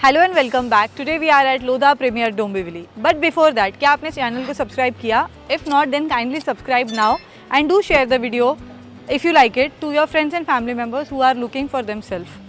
Hello and welcome back. Today we are at Lodha Premier Dombivli. But before that, क्या आपने channel को subscribe किया? If not then kindly subscribe now and do share the video if you like it to your friends and family members who are looking for themselves.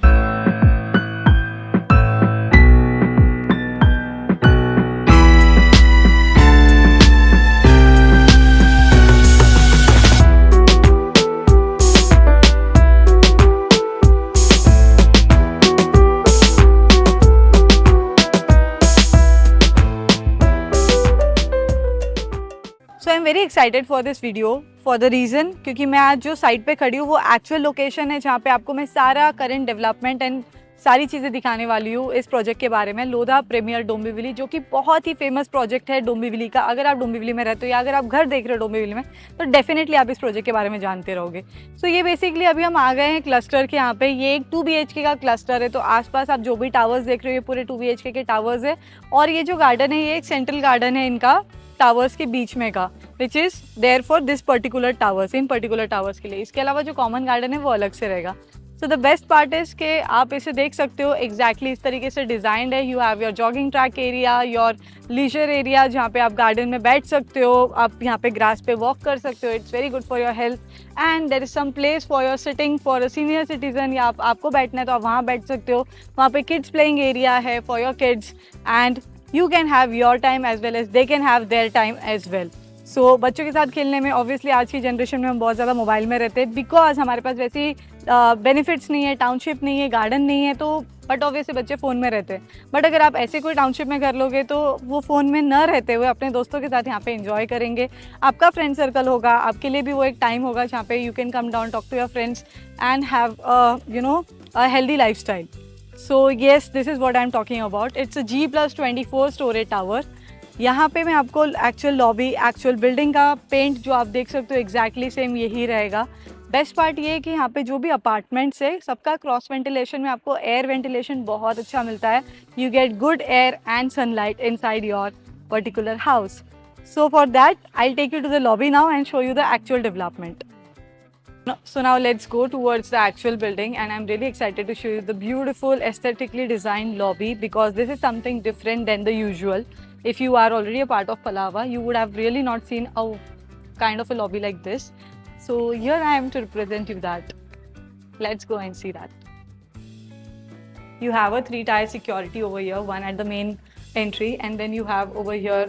So I am very excited for this video for the reason क्योंकि मैं आज जो site पे खड़ी हूँ वो actual location है जहाँ पे आपको मैं सारा करंट डेवलपमेंट एंड सारी चीज़ें दिखाने वाली हूँ इस प्रोजेक्ट के बारे में। लोधा प्रीमियर डोंबिवली, जो कि बहुत ही फेमस प्रोजेक्ट है डोंबिवली का। अगर आप डोंबिवली में रहते हो या अगर आप घर देख रहे हो डोंबिवली में, तो डेफिनेटली आप इस प्रोजेक्ट के बारे में जानते रहोगे। सो ये बेसिकली अभी हम आ गए हैं क्लस्टर के यहाँ पे। ये एक 2 BHK का क्लस्टर है, तो आसपास आप जो भी टावर्स देख रहे हो ये पूरे 2 BHK के टावर्स है। और ये जो गार्डन है ये एक सेंट्रल गार्डन है इनका, टावर्स के बीच में का, which is there for this particular towers, in particular towers के लिए। इसके अलावा जो कॉमन गार्डन है वो अलग से रहेगा। So the best part is कि आप इसे देख सकते हो एग्जैक्टली इस तरीके से डिज़ाइंड है। You have your jogging track area, your leisure area, जहाँ पे आप गार्डन में बैठ सकते हो, आप यहाँ पे ग्रास पे वॉक कर सकते हो। It's very good for your health and there is some place for your sitting for a senior citizen, या आपको बैठना है तो आप वहाँ बैठ सकते हो। वहाँ पे किड्स प्लेइंग एरिया है for your kids and you can have your time as well as they can have their time as well. So बच्चों के साथ खेलने में ऑब्वियसली आज की जनरेशन में हम बहुत ज़्यादा मोबाइल में रहते हैं, बिकॉज हमारे पास वैसी बेनिफिट्स नहीं है, टाउनशिप नहीं है, गार्डन नहीं है, तो बट ऑब्वियसली बच्चे फ़ोन में रहते हैं। बट अगर आप ऐसे कोई टाउनशिप में कर लोगे तो वो फ़ोन में न रहते हुए अपने दोस्तों के साथ यहाँ पे एंजॉय करेंगे। आपका फ्रेंड सर्कल होगा, आपके लिए भी वो एक टाइम होगा जहाँ पे you can come down, talk to your friends and have a healthy life style. So yes, this is what I am talking about. It's a G+24 storage tower. यहाँ पे मैं आपको एक्चुअल लॉबी, एक्चुअल बिल्डिंग का paint जो आप देख सकते हो एग्जैक्टली सेम यही रहेगा। बेस्ट पार्ट ये है कि यहाँ पे जो भी अपार्टमेंट्स है सबका क्रॉस वेंटिलेशन में आपको एयर वेंटिलेशन बहुत अच्छा मिलता है। You get good air and sunlight inside your particular house. So for that I take you to the lobby now and show you the actual development. So now let's go towards the actual building, and I'm really excited to show you the beautiful aesthetically designed lobby, because this is something different than the usual. If you are already a part of Palava, you would have really not seen a kind of a lobby like this. So here I am to represent you that. Let's go and see that. You have a 3-tier security over here, one at the main entry, and then you have over here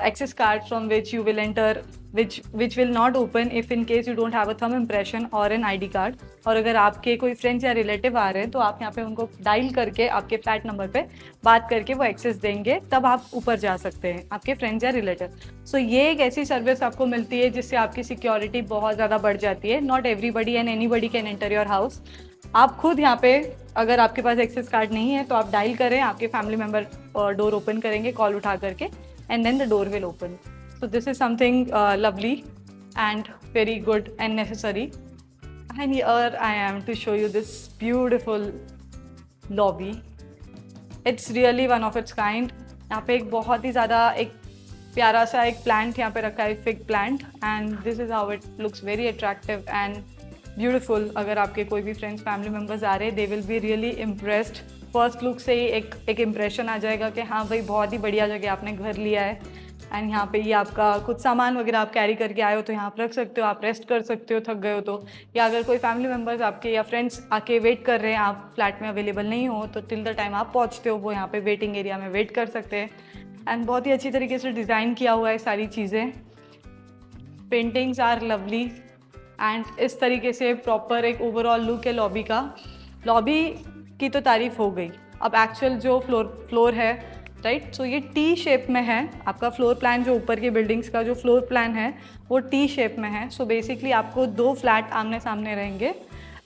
access card from which you will enter, which will not open if in case you don't have a thumb impression or an ID card. और अगर आपके कोई friends या relative आ रहे हैं तो आप यहाँ पे उनको डायल करके आपके फ्लैट नंबर पे बात करके वो एक्सेस देंगे, तब आप ऊपर जा सकते हैं, आपके फ्रेंड्स या रिलेटिव। सो ये एक ऐसी सर्विस आपको मिलती है जिससे आपकी सिक्योरिटी बहुत ज़्यादा बढ़ जाती है। Not everybody and anybody can enter your house. आप खुद यहाँ पे, अगर आपके पास एक्सेस कार्ड नहीं है तो आप डायल करें, आपके फैमिली मेम्बर डोर ओपन करेंगे कॉल उठा करके, and then the door will open. So this is something lovely and very good and necessary. And here I am to show you this beautiful lobby. It's really one of its kind. यहाँ पे एक बहुत ही ज़्यादा एक प्यारा सा एक plant यहाँ पे रखा है, fig plant, and this is how it looks very attractive and beautiful. अगर आपके कोई भी फ्रेंड्स फैमिली मेम्बर्स आ रहे हैं, they will be really impressed. First look से ही एक इम्प्रेशन आ जाएगा कि हाँ भाई बहुत ही बढ़िया जगह आपने घर लिया है। एंड यहाँ पे ये आपका कुछ सामान वगैरह आप कैरी करके आए हो तो यहाँ पर रख सकते हो, आप रेस्ट कर सकते हो थक गए हो तो, या अगर कोई फैमिली मेम्बर्स आपके या फ्रेंड्स आके वेट कर रहे हैं, आप फ्लैट में अवेलेबल नहीं हो, तो टिल द टाइम आप पहुँचते हो वो यहाँ पे वेटिंग एरिया में वेट कर सकते हैं। एंड बहुत ही अच्छी तरीके से डिज़ाइन किया हुआ है सारी चीज़ें। पेंटिंग्स आर लवली एंड इस तरीके से प्रॉपर एक ओवरऑल लुक है लॉबी का। लॉबी की तो तारीफ हो गई, अब एक्चुअल जो फ्लोर है, राइट, सो ये टी शेप में है। आपका फ्लोर प्लान जो ऊपर के बिल्डिंग्स का जो फ्लोर प्लान है वो टी शेप में है। सो बेसिकली आपको 2 फ्लैट आमने सामने रहेंगे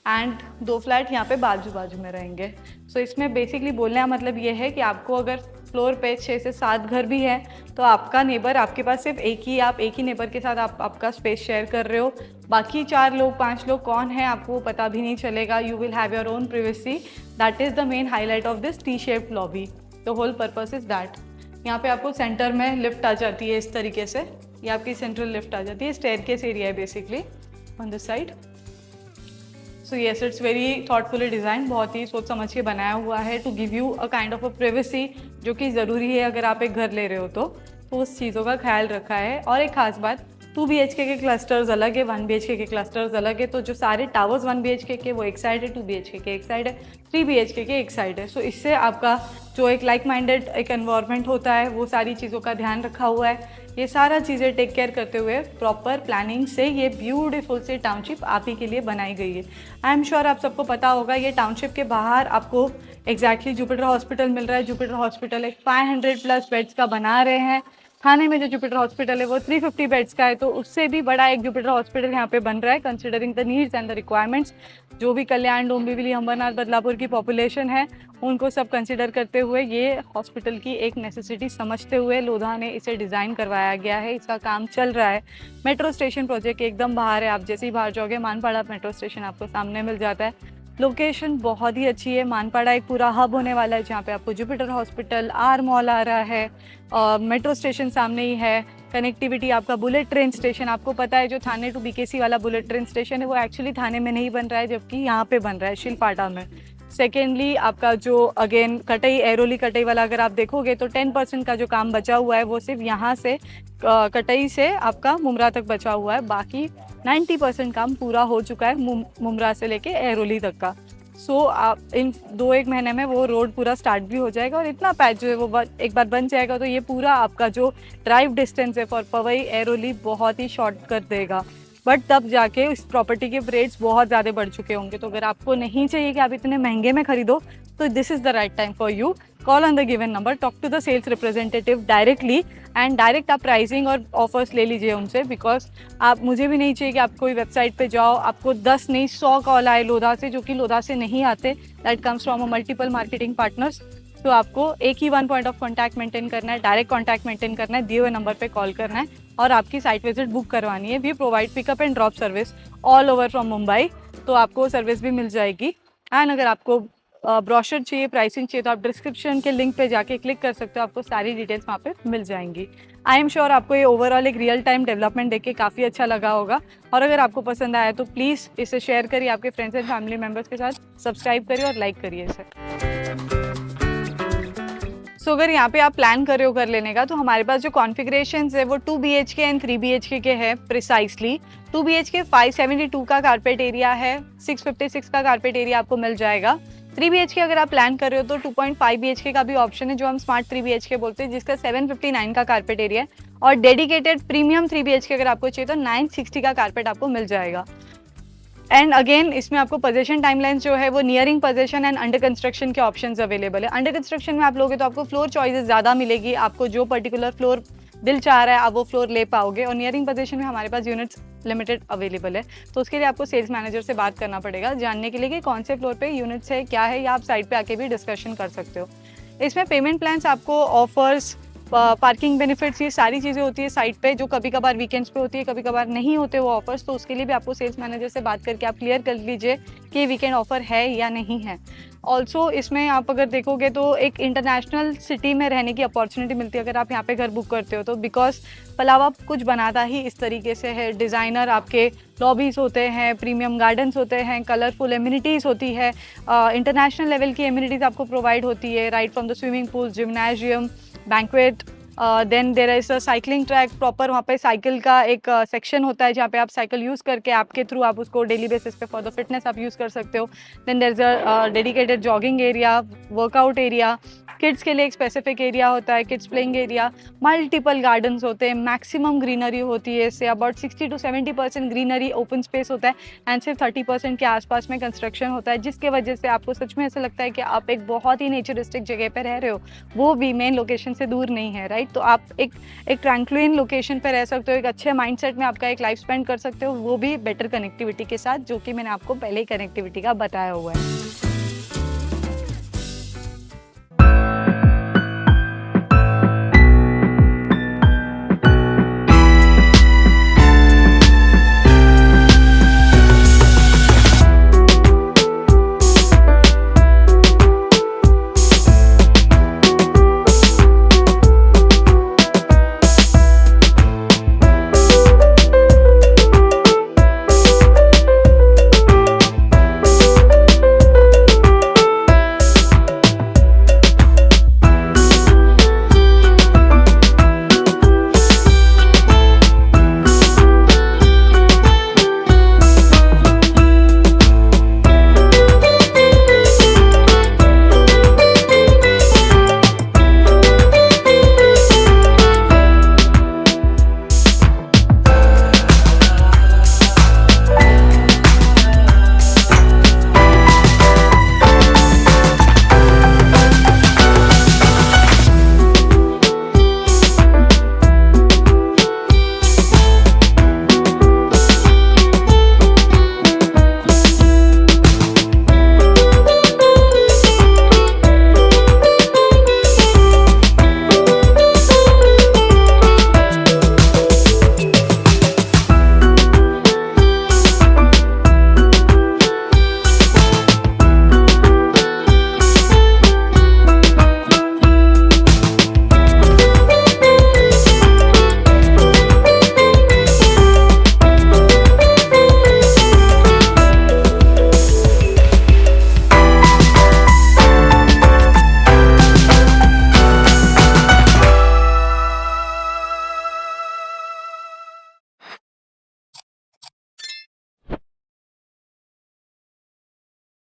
एंड 2 फ्लैट यहाँ पे बाजू बाजू में रहेंगे। सो इसमें बेसिकली बोलने का मतलब ये है कि आपको अगर फ्लोर पे 6 से 7 घर भी है तो आपका नेबर, आपके पास सिर्फ एक ही नेबर के साथ आप आपका स्पेस शेयर कर रहे हो। बाकी 4 लोग 5 लोग कौन है आपको पता भी नहीं चलेगा। You will have your own privacy. That is the main highlight of this T shaped lobby. The whole purpose is that. यहाँ पे आपको सेंटर में लिफ्ट आ जाती है इस तरीके से, ये आपकी सेंट्रल लिफ्ट आ जाती है। स्टेयरकेस एरिया है basically on this side. So yes, it's very thoughtfully design, बहुत ही सोच समझ के बनाया हुआ है to give you a kind of a privacy, जो कि ज़रूरी है अगर आप एक घर ले रहे हो तो उस चीज़ों का ख्याल रखा है। और एक खास बात, 2 BHK के क्लस्टर्स अलग है, 1 BHK के क्लस्टर्स अलग है, तो जो सारे टावर्स 1 BHK के वो एक साइड है, 2 BHK के एक साइड है, 3 BHK के एक साइड है। सो इससे आपका जो एक लाइक माइंडेड एक एनवायरनमेंट होता है वो सारी चीज़ों का ध्यान रखा हुआ है। ये सारा चीज़ें टेक केयर करते हुए प्रॉपर प्लानिंग से ये ब्यूटीफुल सी टाउनशिप आप ही के लिए बनाई गई है। आई एम श्योर आप सबको पता होगा, ये टाउनशिप के बाहर आपको एग्जैक्टली जुपिटर हॉस्पिटल मिल रहा है। जुपिटर हॉस्पिटल एक 500+ बेड्स का बना रहे हैं। थाने में जो जुपिटर हॉस्पिटल है वो 350 बेड्स का है, तो उससे भी बड़ा एक जुपिटर हॉस्पिटल यहाँ पे बन रहा है, considering the needs and the requirements. जो भी कल्याण, डोंबिवली, अंबरनाथ, बदलापुर की पॉपुलेशन है उनको सब कंसिडर करते हुए ये हॉस्पिटल की एक नेसेसिटी समझते हुए लोधा ने इसे डिज़ाइन करवाया गया है। इसका काम चल रहा है। मेट्रो स्टेशन प्रोजेक्ट एकदम बाहर है, आप जैसे ही बाहर जाओगे मानपाड़ा मेट्रो स्टेशन आपको सामने मिल जाता है। लोकेशन बहुत ही अच्छी है। मानपाड़ा एक पूरा हब होने वाला है जहाँ पे आपको जुपिटर हॉस्पिटल, आर मॉल आ रहा है, मेट्रो स्टेशन सामने ही है। कनेक्टिविटी आपका बुलेट ट्रेन स्टेशन, आपको पता है जो थाने टू BKC वाला बुलेट ट्रेन स्टेशन है वो एक्चुअली थाने में नहीं बन रहा है, जबकि यहाँ पे बन रहा है शिलपाटा में। सेकेंडली आपका जो अगेन कटई, एरोली कटई वाला अगर आप देखोगे तो 10% का जो काम बचा हुआ है वो सिर्फ यहाँ से कटई से आपका मुमरा तक बचा हुआ है। बाकी 90% काम पूरा हो चुका है मुमरा से लेके एरोली तक का। सो आप इन 2-1 महीने में वो रोड पूरा स्टार्ट भी हो जाएगा और इतना पैच जो है वो एक बार बन जाएगा तो ये पूरा आपका जो ड्राइव डिस्टेंस है फॉर पवई एरोली बहुत ही शॉर्ट कर देगा। बट तब जाके इस प्रॉपर्टी के रेट्स बहुत ज़्यादा बढ़ चुके होंगे, तो अगर आपको नहीं चाहिए कि आप इतने महंगे में खरीदो तो this is the right time for you. Call on the given number, talk to the sales representative directly and direct आप प्राइसिंग और ऑफर्स ले लीजिए उनसे, बिकॉज आप, मुझे भी नहीं चाहिए कि आप कोई वेबसाइट पे जाओ आपको 10 नहीं 100 कॉल आए लोधा से, जो कि लोधा से नहीं आते। That comes from a multiple marketing partners. तो आपको एक ही 1 पॉइंट ऑफ कॉन्टैक्ट मेंटेन करना है, डायरेक्ट कॉन्टैक्ट मेंटेन करना है, दिए हुए नंबर पे कॉल करना है और आपकी साइट विजिट बुक करवानी है। We provide pickup and drop service all over from Mumbai, तो आपको सर्विस भी मिल जाएगी। एंड अगर आपको ब्रोशर चाहिए, प्राइसिंग चाहिए, तो आप डिस्क्रिप्शन के लिंक पे जाके क्लिक कर सकते हो, आपको सारी डिटेल्स वहाँ पे मिल जाएंगी। आई एम श्योर आपको ये ओवरऑल एक रियल टाइम डेवलपमेंट देख के काफ़ी अच्छा लगा होगा, और अगर आपको पसंद आया तो प्लीज़ इसे शेयर करिए आपके फ्रेंड्स एंड फैमिली मेम्बर्स के साथ, सब्सक्राइब करिए और लाइक करिए इसे। सो अगर यहाँ पे आप प्लान कर रहे हो घर लेने का, तो हमारे पास जो कॉन्फ़िगरेशंस है वो 2 BHK एंड 3 BHK के हैं प्रिसाइसली। 2 BHK 572 का कारपेट एरिया है, 656 का कारपेट एरिया आपको मिल जाएगा। 3 BHK अगर आप प्लान कर रहे हो तो 2.5 BHK का भी ऑप्शन है, जो हम स्मार्ट 3 BHK बोलते हैं, जिसका 759 का कारपेट एरिया है। और डेडिकेटेड प्रीमियम 3 BHK अगर आपको चाहिए तो 960 का कारपेट आपको मिल जाएगा। एंड अगेन इसमें आपको पोजेशन टाइमलाइंस जो है वो nearing possession and under construction के ऑप्शंस अवेलेबल है। अंडर कंस्ट्रक्शन में आप लोगे तो आपको फ्लोर चॉइसेस ज़्यादा मिलेगी, आपको जो पर्टिकुलर फ्लोर दिल चाह रहा है आप वो फ्लोर ले पाओगे। और नियरिंग पोजेशन में हमारे पास यूनिट्स लिमिटेड अवेलेबल है, तो उसके लिए आपको सेल्स मैनेजर से बात करना पड़ेगा जानने के लिए कि कौन से फ्लोर पे यूनिट्स है, क्या है, या आप साइट पे आके भी डिस्कशन कर सकते हो। इसमें पेमेंट प्लान्स, आपको ऑफर्स, पार्किंग बेनिफिट्स, ये सारी चीज़ें होती है साइट पे, जो कभी कभार वीकेंड्स पे होती है, कभी कभार नहीं होते वो ऑफर्स, तो उसके लिए भी आपको सेल्स मैनेजर से बात करके आप क्लियर कर लीजिए कि वीकेंड ऑफर है या नहीं है। ऑल्सो इसमें आप अगर देखोगे तो एक इंटरनेशनल सिटी में रहने की अपॉर्चुनिटी मिलती है अगर आप यहाँ पे घर बुक करते हो तो, बिकॉज पलावा कुछ बनाता ही इस तरीके से है। डिज़ाइनर आपके लॉबीज़ होते हैं, प्रीमियम गार्डन्स होते हैं, कलरफुल एमिनिटीज़ होती है, इंटरनेशनल लेवल की एमिनिटीज़ आपको प्रोवाइड होती है, right from the swimming pool, gymnasium, banquet, then there is a cycling track proper, वहाँ पे साइकिल का एक सेक्शन होता है जहाँ पे आप साइकिल यूज़ करके आपके थ्रू आप उसको डेली बेसिस पे फॉर द फिटनेस आप यूज़ कर सकते हो। Then there is a dedicated jogging area, workout area, kids के लिए एक स्पेसिफिक एरिया होता है, kids playing area, multiple gardens होते हैं, मैक्सिमम ग्रीनरी होती है, इससे about 60 to 70% greenery open space होता है, एंड सिर्फ 30% के आसपास में कंस्ट्रक्शन होता है, जिसके वजह से आपको सच में ऐसा लगता है कि आप एक बहुत ही नेचरिस्टिक जगह पर रह रहे हो, वो भी मेन लोकेशन से दूर नहीं है, राइट। तो आप एक ट्रैंक्विल लोकेशन पर रह सकते हो, एक अच्छे माइंडसेट में आपका एक लाइफ स्पेंड कर सकते हो, वो भी बेटर कनेक्टिविटी के साथ, जो कि मैंने आपको पहले ही कनेक्टिविटी का बताया हुआ है।